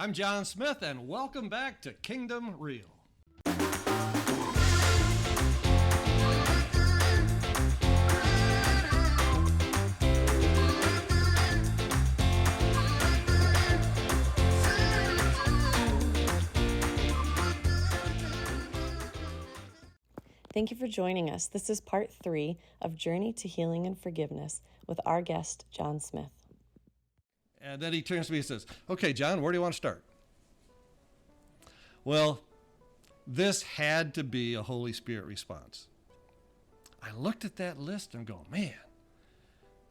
I'm John Smith, and welcome back to Kingdom Real. Thank you for joining us. This is part 3 of Journey to Healing and Forgiveness with our guest, John Smith. And then he turns to me and says, okay, John, where do you want to start? Well, this had to be a Holy Spirit response. I looked at that list and go, man,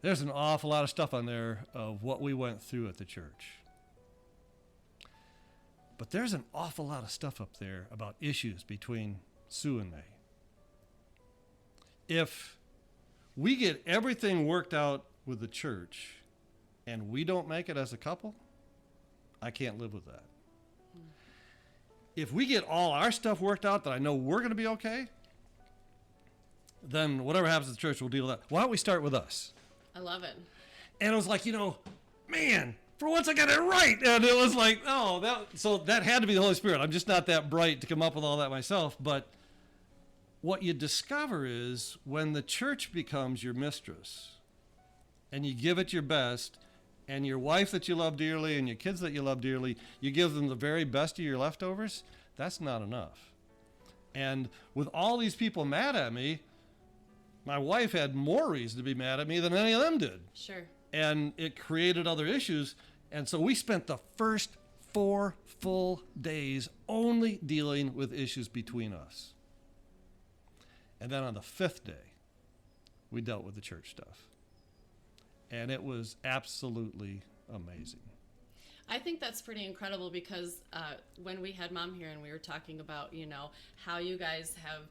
there's an awful lot of stuff on there of what we went through at the church. But there's an awful lot of stuff up there about issues between Sue and me. If we get everything worked out with the church and we don't make it as a couple, I can't live with that. If we get all our stuff worked out that I know we're going to be okay, then whatever happens at the church, we'll deal with that. Why don't we start with us? I love it. And it was like, man, for once I got it right. And it was like, so that had to be the Holy Spirit. I'm just not that bright to come up with all that myself. But what you discover is when the church becomes your mistress and you give it your best, and your wife that you love dearly and your kids that you love dearly, you give them the very best of your leftovers, that's not enough. And with all these people mad at me, my wife had more reason to be mad at me than any of them did. Sure. And it created other issues. And so we spent the first 4 full days only dealing with issues between us. And then on the 5th day, we dealt with the church stuff. And it was absolutely amazing. I think that's pretty incredible because when we had Mom here and we were talking about, how you guys have,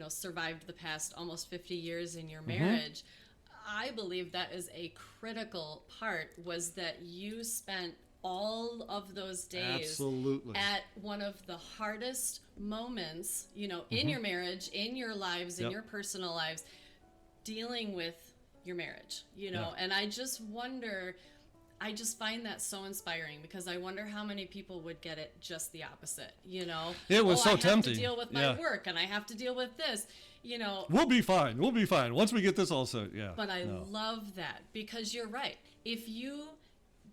survived the past almost 50 years in your marriage, I believe that is a critical part, was that you spent all of those days absolutely at one of the hardest moments, in your marriage, in your lives, in your personal lives, dealing with your marriage, and I just find that so inspiring, because I wonder how many people would get it just the opposite, It was so tempting. I have to deal with my work and I have to deal with this, We'll be fine. Once we get this all set, But I love that, because you're right. If you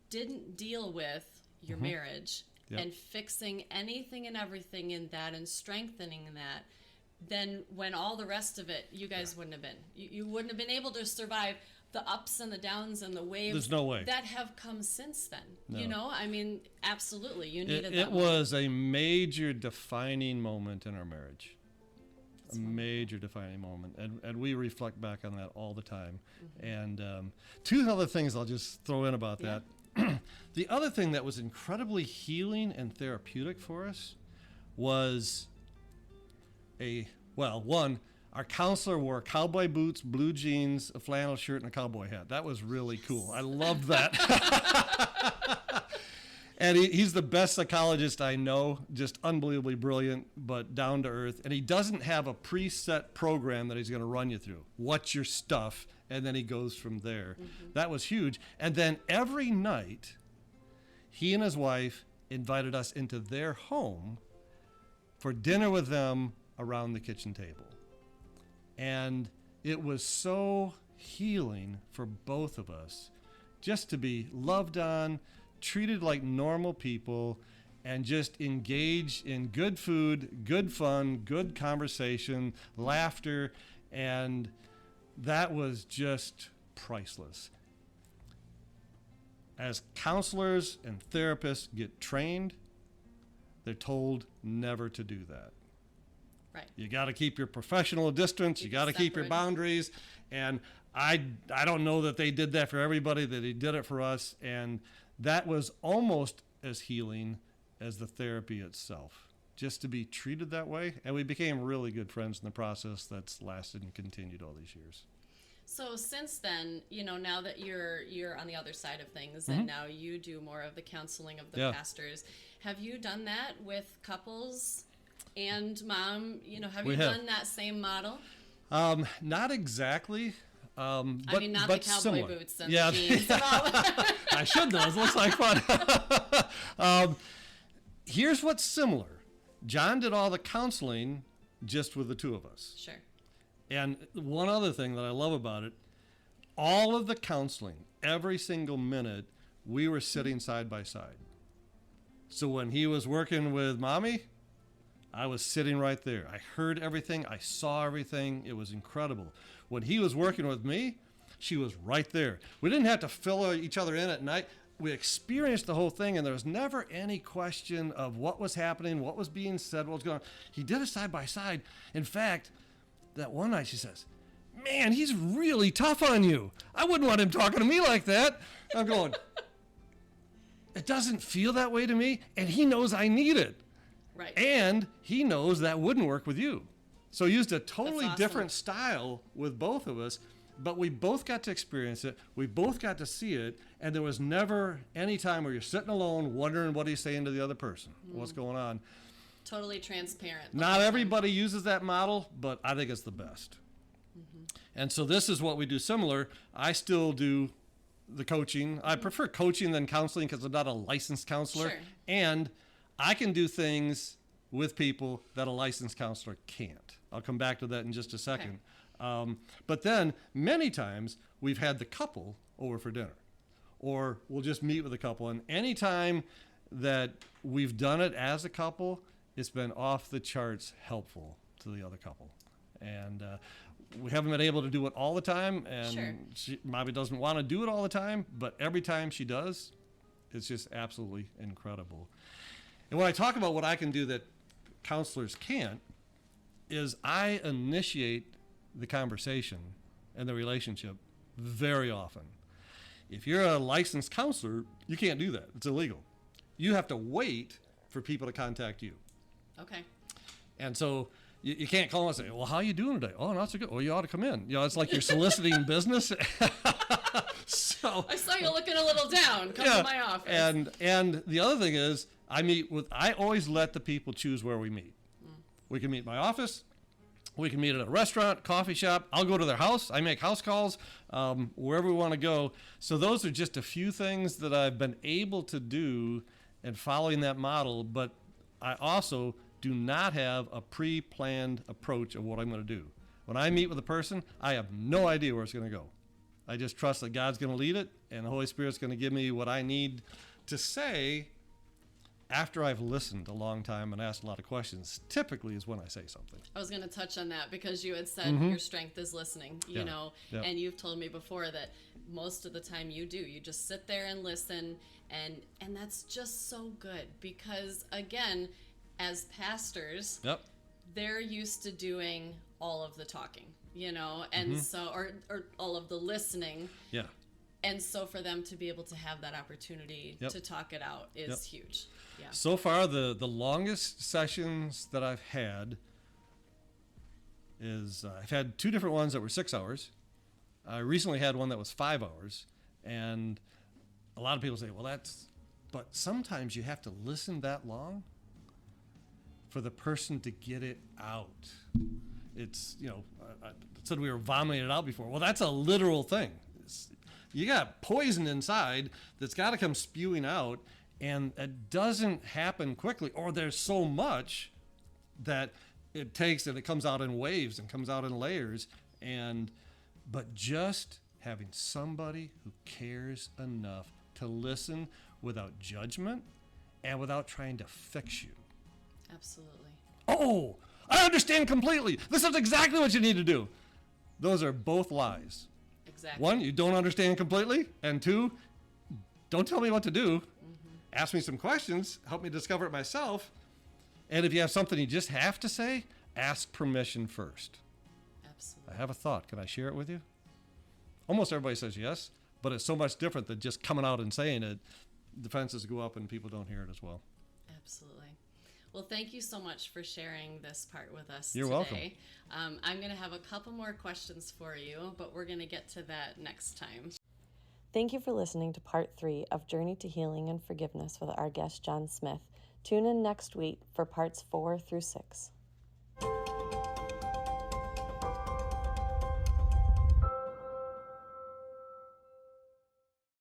didn't deal with your marriage and fixing anything and everything in that and strengthening that, then when all the rest of it, you guys wouldn't have been. You wouldn't have been able to survive the ups and the downs and the waves. There's no way. That have come since then. No. Absolutely. You needed that. It was a major defining moment in our marriage. That's major defining moment. And we reflect back on that all the time. And 2 other things I'll just throw in about that. The other thing that was incredibly healing and therapeutic for us was one, our counselor wore cowboy boots, blue jeans, a flannel shirt, and a cowboy hat. That was really cool. I loved that. And he's the best psychologist I know, just unbelievably brilliant, but down to earth. And he doesn't have a preset program that he's going to run you through. What's your stuff? And then he goes from there. That was huge. And then every night, he and his wife invited us into their home for dinner with them around the kitchen table. And it was so healing for both of us just to be loved on, treated like normal people, and just engaged in good food, good fun, good conversation, laughter, and that was just priceless. As counselors and therapists get trained, they're told never to do that. Right. You got to keep your professional distance. You got to keep your boundaries. And I don't know that they did that for everybody, that he did it for us. And that was almost as healing as the therapy itself, just to be treated that way. And we became really good friends in the process that's lasted and continued all these years. So since then, now that you're on the other side of things, and now you do more of the counseling of the pastors, have you done that with couples? And Mom, have you done that same model? Not exactly. Not but the cowboy similar. Boots and the jeans and all. I should though. It looks like fun. Here's what's similar. John did all the counseling just with the two of us. Sure. And one other thing that I love about it, all of the counseling, every single minute, we were sitting side by side. So when he was working with mommy, I was sitting right there. I heard everything. I saw everything. It was incredible. When he was working with me, she was right there. We didn't have to fill each other in at night. We experienced the whole thing, and there was never any question of what was happening, what was being said, what was going on. He did it side by side. In fact, that one night she says, "Man, he's really tough on you. I wouldn't want him talking to me like that." I'm going, it doesn't feel that way to me, and he knows I need it. Right. And he knows that wouldn't work with you. So he used a totally awesome. different style with both of us, but we both got to experience it. We both got to see it. And there was never any time where you're sitting alone wondering what he's saying to the other person, what's going on. Totally transparent. the Not whole time. everybody uses that model, but I think it's the best. And so this is what we do similar. I still do the coaching. I prefer coaching than counseling because I'm not a licensed counselor. Sure. And I can do things with people that a licensed counselor can't. I'll come back to that in just a second. But then many times we've had the couple over for dinner, or we'll just meet with a couple. And anytime that we've done it as a couple, it's been off the charts helpful to the other couple. And we haven't been able to do it all the time, and Sure. Mommy doesn't want to do it all the time, but every time she does, it's just absolutely incredible. And when I talk about what I can do that counselors can't, is I initiate the conversation and the relationship very often. If you're a licensed counselor, you can't do that. It's illegal. You have to wait for people to contact you. Okay. And so you can't call and say, "Well, how you doing today?" "Oh, not so good." "Well, you ought to come in." You know, it's like you're soliciting business. So I saw you looking a little down. Come to my office. And the other thing is, I always let the people choose where we meet. We can meet in my office. We can meet at a restaurant, coffee shop. I'll go to their house. I make house calls, wherever we want to go. So those are just a few things that I've been able to do and following that model. But I also do not have a pre-planned approach of what I'm going to do. When I meet with a person, I have no idea where it's going to go. I just trust that God's going to lead it, and the Holy Spirit's going to give me what I need to say after I've listened a long time and asked a lot of questions. Typically is when I say something. I was going to touch on that because you had said your strength is listening, you Yeah. know, Yeah. and you've told me before that most of the time you do. You just sit there and listen, and that's just so good because, again, as pastors, Yep. they're used to doing all of the talking, you know, and so, or all of the listening. Yeah. And so for them to be able to have that opportunity Yep. to talk it out is Yep. huge. Yeah. So far, the longest sessions that I've had is I've had two different ones that were 6 hours. I recently had one that was 5 hours. And a lot of people say, well, but sometimes you have to listen that long for the person to get it out. It's, I said we were vomiting it out before. Well, that's a literal thing. You got poison inside that's got to come spewing out, and it doesn't happen quickly, or there's so much that it takes and it comes out in waves and comes out in layers. But just having somebody who cares enough to listen without judgment and without trying to fix you. Absolutely. "Oh, I understand completely. This is exactly what you need to do." Those are both lies. Exactly. One, you don't understand completely. And two, don't tell me what to do. Ask me some questions. Help me discover it myself. And if you have something you just have to say, ask permission first. Absolutely. I have a thought. Can I share it with you? Almost everybody says yes, but it's so much different than just coming out and saying it. Defenses go up and people don't hear it as well. Absolutely. Well, thank you so much for sharing this part with us You're today. welcome. I'm going to have a couple more questions for you, but we're going to get to that next time. Thank you for listening to part 3 of Journey to Healing and Forgiveness with our guest, John Smith. Tune in next week for parts 4 through 6.